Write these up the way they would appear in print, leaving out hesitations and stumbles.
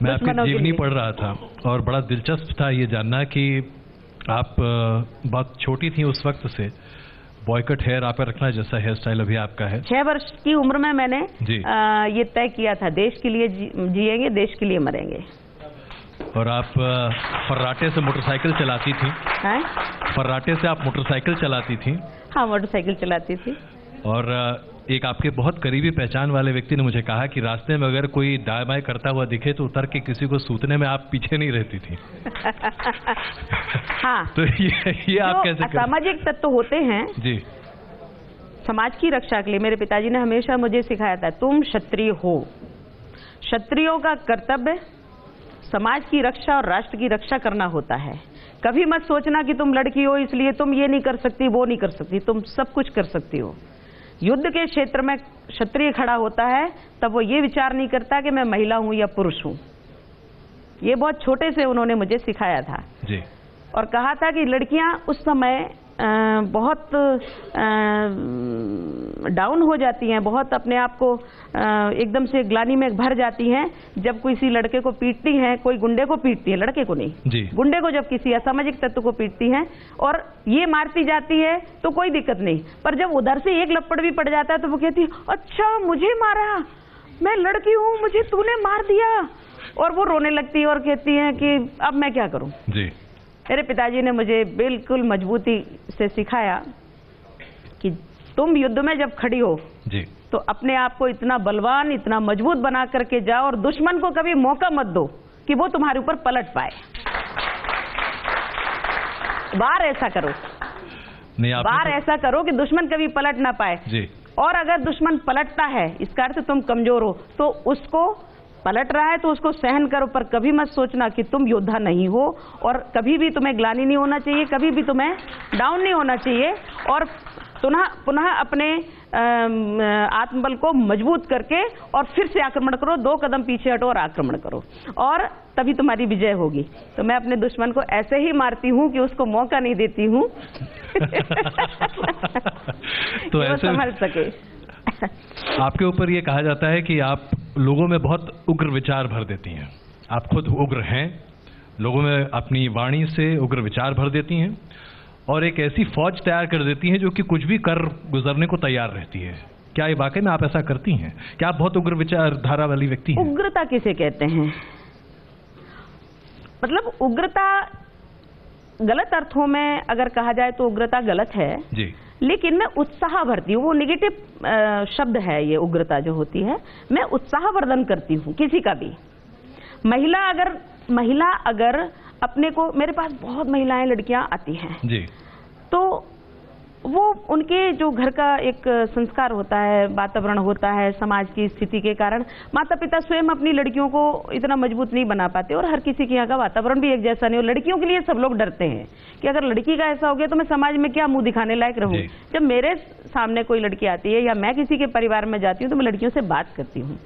मैं आपकी जीवनी पढ़ रहा था और बड़ा दिलचस्प था ये जानना कि आप बहुत छोटी थी उस वक्त से बॉयकट हेयर आपका रखना जैसा हेयर स्टाइल अभी आपका है। 6 वर्ष की उम्र में मैंने ये तय किया था, देश के लिए जिएंगे, देश के लिए मरेंगे। और आप फर्राटे से मोटरसाइकिल चलाती थी? फर्राटे से आप मोटरसाइकिल चलाती थी? हाँ, मोटरसाइकिल चलाती थी। और एक आपके बहुत करीबी पहचान वाले व्यक्ति ने मुझे कहा कि रास्ते में अगर कोई दाएं बाएं करता हुआ दिखे तो उतर के किसी को सूतने में आप पीछे नहीं रहती थी। हाँ। तो ये आप कैसे सामाजिक तत्व होते हैं जी समाज की रक्षा के लिए। मेरे पिताजी ने हमेशा मुझे सिखाया था, तुम क्षत्रिय हो, क्षत्रियों का कर्तव्य समाज की रक्षा और राष्ट्र की रक्षा करना होता है। कभी मत सोचना कि तुम लड़की हो इसलिए तुम ये नहीं कर सकती, वो नहीं कर सकती, तुम सब कुछ कर सकती हो। युद्ध के क्षेत्र में क्षत्रिय खड़ा होता है तब वो ये विचार नहीं करता कि मैं महिला हूं या पुरुष हूं। ये बहुत छोटे से उन्होंने मुझे सिखाया था जी। और कहा था कि लड़कियां उस समय बहुत डाउन हो जाती हैं, बहुत अपने आप को एकदम से ग्लानि में भर जाती हैं जब किसी लड़के को पीटती हैं, कोई गुंडे को पीटती है, लड़के को नहीं जी। गुंडे को जब किसी असामाजिक तत्व को पीटती हैं और ये मारती जाती है तो कोई दिक्कत नहीं, पर जब उधर से एक लपड़ भी पड़ जाता है तो वो कहती है अच्छा मुझे मारा, मैं लड़की हूँ, मुझे तूने मार दिया, और वो रोने लगती है और कहती है कि अब मैं क्या करूँ जी। मेरे पिताजी ने मुझे बिल्कुल मजबूती से सिखाया कि तुम युद्ध में जब खड़ी हो जी तो अपने आप को इतना बलवान, इतना मजबूत बना करके जाओ और दुश्मन को कभी मौका मत दो कि वो तुम्हारे ऊपर पलट पाए। बार ऐसा करो, बार ऐसा करो कि दुश्मन कभी पलट ना पाए जी। और अगर दुश्मन पलटता है इसका अर्थ तुम कमजोर हो, तो उसको पलट रहा है तो उसको सहन करो, पर कभी मत सोचना कि तुम योद्धा नहीं हो और कभी भी तुम्हें ग्लानि नहीं होना चाहिए, कभी भी तुम्हें डाउन नहीं होना चाहिए और पुनः अपने आत्मबल को मजबूत करके और फिर से आक्रमण करो, 2 कदम पीछे हटो और आक्रमण करो और तभी तुम्हारी विजय होगी। तो मैं अपने दुश्मन को ऐसे ही मारती हूँ कि उसको मौका नहीं देती हूँ तो ऐसे समझ सके। आपके ऊपर ये कहा जाता है कि आप लोगों में बहुत उग्र विचार भर देती हैं। आप खुद उग्र हैं, लोगों में अपनी वाणी से उग्र विचार भर देती हैं और एक ऐसी फौज तैयार कर देती हैं जो कि कुछ भी कर गुजरने को तैयार रहती है। क्या ये वाकई में आप ऐसा करती हैं? क्या आप बहुत उग्र विचारधारा वाली व्यक्ति हैं? उग्रता किसे कहते हैं? मतलब उग्रता गलत अर्थों में अगर कहा जाए तो उग्रता गलत है जी। लेकिन मैं उत्साह भरती हूँ, वो निगेटिव शब्द है ये उग्रता जो होती है, मैं उत्साहवर्धन करती हूँ किसी का भी। महिला अगर अपने को, मेरे पास बहुत महिलाएं लड़कियां आती हैं जी। तो वो उनके जो घर का एक संस्कार होता है, वातावरण होता है, समाज की स्थिति के कारण माता पिता स्वयं अपनी लड़कियों को इतना मजबूत नहीं बना पाते और हर किसी के यहाँ का वातावरण भी एक जैसा नहीं हो। लड़कियों के लिए सब लोग डरते हैं कि अगर लड़की का ऐसा हो गया तो मैं समाज में क्या मुंह दिखाने लायक रहूं। जब मेरे सामने कोई लड़की आती है या मैं किसी के परिवार में जाती हूँ तो मैं लड़कियों से बात करती हूँ,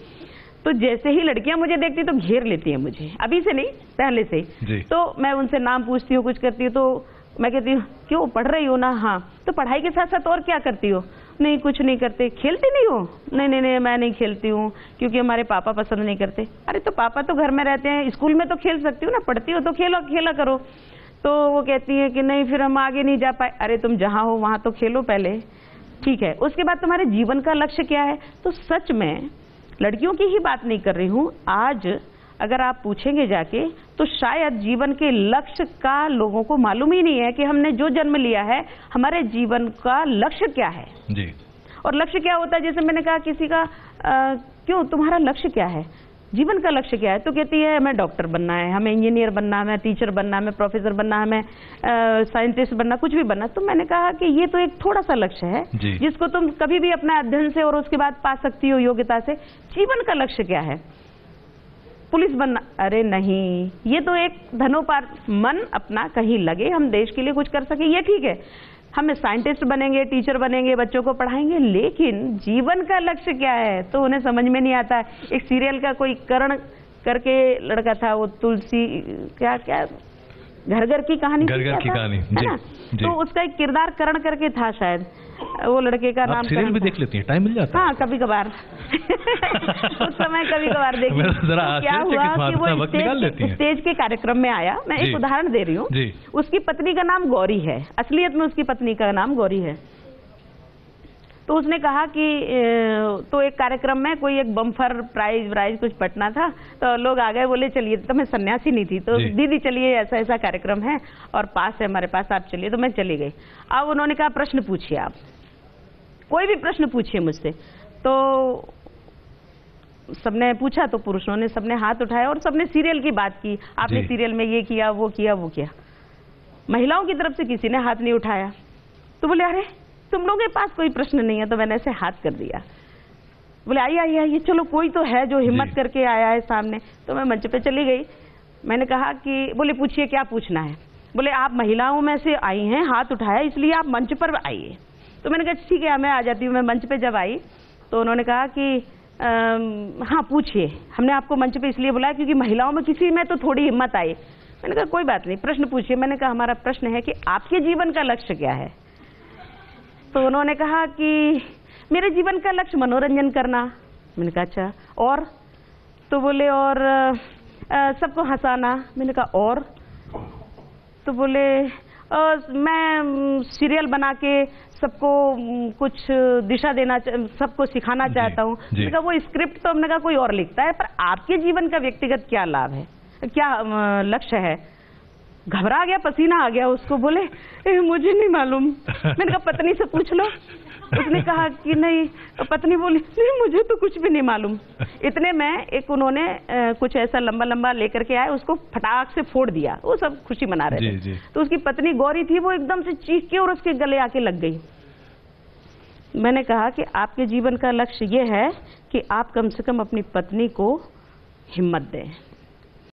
तो जैसे ही लड़कियां मुझे देखती तो घेर लेती हैं मुझे, अभी से नहीं पहले से। तो मैं उनसे नाम पूछती हूँ, कुछ करती हूँ तो मैं कहती हूँ क्यों पढ़ रही हो ना? हाँ। तो पढ़ाई के साथ साथ और क्या करती हो? नहीं कुछ नहीं करते। खेलती नहीं हो? नहीं नहीं नहीं मैं नहीं खेलती हूँ क्योंकि हमारे पापा पसंद नहीं करते। अरे तो पापा तो घर में रहते हैं, स्कूल में तो खेल सकती हो ना, पढ़ती हो तो खेला करो। तो वो कहती है कि नहीं फिर हम आगे नहीं जा पाए। अरे तुम जहाँ हो वहाँ तो खेलो पहले, ठीक है, उसके बाद तुम्हारे जीवन का लक्ष्य क्या है? तो सच में लड़कियों की ही बात नहीं कर रही हूँ, आज अगर आप पूछेंगे जाके तो शायद जीवन के लक्ष्य का लोगों को मालूम ही नहीं है कि हमने जो जन्म लिया है हमारे जीवन का लक्ष्य क्या है जी। और लक्ष्य क्या होता है, जैसे मैंने कहा किसी का क्यों तुम्हारा लक्ष्य क्या है, जीवन का लक्ष्य क्या है? तो कहती है हमें डॉक्टर बनना है, हमें इंजीनियर बनना है, हमें टीचर बनना है, हमें प्रोफेसर बनना है, हमें साइंटिस्ट बनना, कुछ भी बनना। तो मैंने कहा कि ये तो एक थोड़ा सा लक्ष्य है जिसको तुम कभी भी अपने अध्ययन से और उसके बाद पा सकती हो योग्यता से। जीवन का लक्ष्य क्या है? पुलिस बनना? अरे नहीं, ये तो एक धनोपार्जन, मन अपना कहीं लगे, हम देश के लिए कुछ कर सके, ये ठीक है। हम साइंटिस्ट बनेंगे, टीचर बनेंगे, बच्चों को पढ़ाएंगे, लेकिन जीवन का लक्ष्य क्या है तो उन्हें समझ में नहीं आता। एक सीरियल का कोई करण करके लड़का था, वो तुलसी क्या क्या घर घर की कहानी, घर घर की कहानी, है ना? तो उसका एक किरदार करण करके था शायद, वो लड़के का नाम। सीरियल भी देख लेती हैं, टाइम मिल जाता है? हाँ, कभी कभार उस समय कभी कभार देखी। क्या हुआ कि वो स्टेज के कार्यक्रम में आया, मैं एक उदाहरण दे रही हूँ। उसकी पत्नी का नाम गौरी है, असलियत में उसकी पत्नी का नाम गौरी है। तो उसने कहा कि तो एक कार्यक्रम में कोई एक बम्फर प्राइज कुछ बंटना था, तो लोग आ गए, बोले चलिए, तो मैं सन्यासी नहीं थी, तो दीदी चलिए ऐसा ऐसा कार्यक्रम है और पास है हमारे पास, आप चलिए। तो मैं चली गई। अब उन्होंने कहा प्रश्न पूछिए, आप कोई भी प्रश्न पूछिए मुझसे। तो सबने पूछा, तो पुरुषों ने सबने हाथ उठाया और सबने सीरियल की बात की, आपने सीरियल में ये किया, वो किया, वो किया। महिलाओं की तरफ से किसी ने हाथ नहीं उठाया। तो बोले अरे तुम लोगों के पास कोई प्रश्न नहीं है? तो मैंने ऐसे हाथ कर दिया। बोले आइए आइए आइए, चलो कोई तो है जो हिम्मत करके आया है सामने। तो मैं मंच पे चली गई। मैंने कहा कि, बोले पूछिए क्या पूछना है। बोले आप महिलाओं में से आई हैं, हाथ उठाया, इसलिए आप मंच पर आइए। तो मैंने कहा ठीक है, मैं आ जाती हूँ। मैं मंच पे जब आई तो उन्होंने कहा कि हाँ पूछिए, हमने आपको मंच पे इसलिए बुलाया क्योंकि महिलाओं में किसी में तो थोड़ी हिम्मत आई। मैंने कहा कोई बात नहीं, प्रश्न पूछिए। मैंने कहा हमारा प्रश्न है कि आपके जीवन का लक्ष्य क्या है? तो उन्होंने कहा कि मेरे जीवन का लक्ष्य मनोरंजन करना। मैंने कहा अच्छा, और? तो बोले और सबको हंसाना। मैंने कहा और? तो बोले मैं सीरियल बना के सबको कुछ दिशा देना, सबको सिखाना चाहता हूँ। मैंने कहा वो स्क्रिप्ट तो हमने कहा कोई और लिखता है, पर आपके जीवन का व्यक्तिगत क्या लाभ है, क्या लक्ष्य है? घबरा गया, पसीना आ गया उसको। बोले मुझे नहीं मालूम। मैंने कहा पत्नी से पूछ लो। उसने कहा कि नहीं। तो पत्नी बोली नहीं मुझे तो कुछ भी नहीं मालूम। इतने में एक उन्होंने कुछ ऐसा लंबा लंबा लेकर के आए, उसको फटाक से फोड़ दिया। वो सब खुशी मना रहे थे। तो उसकी पत्नी गौरी थी, वो एकदम से चीख के और उसके गले आके लग गई। मैंने कहा कि आपके जीवन का लक्ष्य ये है कि आप कम से कम अपनी पत्नी को हिम्मत दें।